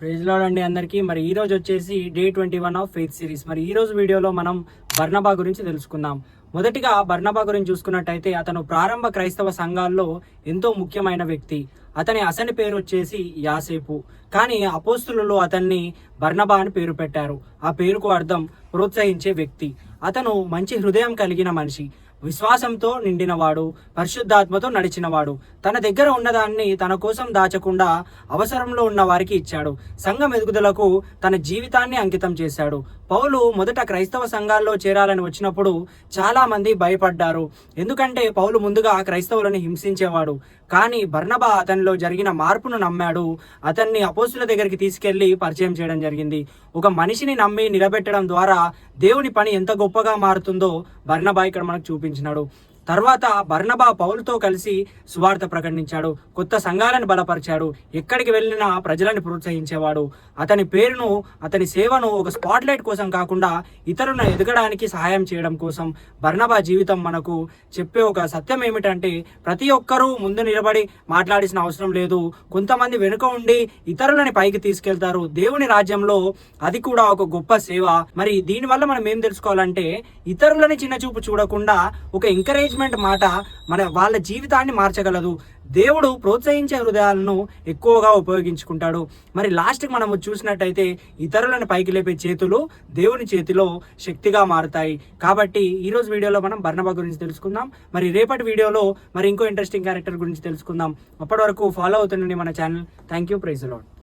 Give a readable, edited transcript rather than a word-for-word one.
Praise lord అండి అందరికీ. మరి ఈ రోజు వచ్చేసి డే 21 ఆఫ్ ఫెయిత్ సిరీస్. మరి ఈ రోజు వీడియోలో మనం బర్నబా గురించి తెలుసుకుందాం. మొదటిగా బర్నబా గురించి చూసుకున్నట్టయితే అతను ప్రారంభ క్రైస్తవ సంఘాల్లో ఎంతో ముఖ్యమైన వ్యక్తి. అతని అసలు పేరు వచ్చేసి యాసేపు, కానీ అపోస్తులు అతన్ని బర్నబా అని పేరు పెట్టారు. ఆ పేరుకు అర్థం ప్రోత్సహించే వ్యక్తి. అతను మంచి హృదయం కలిగిన మనిషి, విశ్వాసంతో నిండినవాడు, పరిశుద్ధాత్మతో నడిచినవాడు. తన దగ్గర ఉన్నదాన్ని తన కోసం దాచకుండా అవసరంలో ఉన్న వారికి ఇచ్చాడు. సంఘం ఎదుగుదలకు తన జీవితాన్ని అంకితం చేశాడు. పౌలు మొదట క్రైస్తవ సంఘాల్లో చేరాలని వచ్చినప్పుడు చాలా మంది భయపడ్డారు, ఎందుకంటే పౌలు ముందుగా క్రైస్తవులను హింసించేవాడు. కానీ బర్నబా అతనిలో జరిగిన మార్పును నమ్మాడు. అతన్ని అపోస్తుల దగ్గరికి తీసుకెళ్లి పరిచయం చేయడం జరిగింది. ఒక మనిషిని నమ్మి నిలబెట్టడం ద్వారా దేవుని పని ఎంత గొప్పగా మారుతుందో బర్నబా ఇక్కడ మనకు చూపించినాడు. తర్వాత బర్నబా పౌలుతో కలిసి సువార్త ప్రకటించాడు, కొత్త సంఘాలను బలపరిచాడు, ఎక్కడికి వెళ్ళినా ప్రజలను ప్రోత్సహించేవాడు. అతని పేరును, అతని సేవను ఒక స్పాట్లైట్ కోసం కాకుండా ఇతరులను ఎదగడానికి సహాయం చేయడం కోసం బర్నబా జీవితం మనకు చెప్పే ఒక సత్యం ఏమిటంటే, ప్రతి ఒక్కరూ ముందు నిలబడి మాట్లాడాల్సిన అవసరం లేదు. కొంతమంది వెనుక ఉండి ఇతరులని పైకి తీసుకెళ్తారు. దేవుని రాజ్యంలో అది కూడా ఒక గొప్ప సేవ. మరి దీనివల్ల మనం ఏం తెలుసుకోవాలంటే, ఇతరులని చిన్న చూపు చూడకుండా ఒక ఎంకరేజ్మెంట్ మాట మన వాళ్ళ జీవితాన్ని మార్చగలదు. దేవుడు ప్రోత్సహించే హృదయాలను ఎక్కువగా ఉపయోగించుకుంటాడు. మరి లాస్ట్కి మనము చూసినట్టయితే ఇతరులను పైకి లేపే చేతులు దేవుని చేతిలో శక్తిగా మారుతాయి. కాబట్టి ఈరోజు వీడియోలో మనం బర్నబా గురించి తెలుసుకుందాం. మరి రేపటి వీడియోలో మరి ఇంకో ఇంట్రెస్టింగ్ క్యారెక్టర్ గురించి తెలుసుకుందాం. అప్పటి వరకు ఫాలో అవుతుండండి మన channel. Thank you. Praise the lord.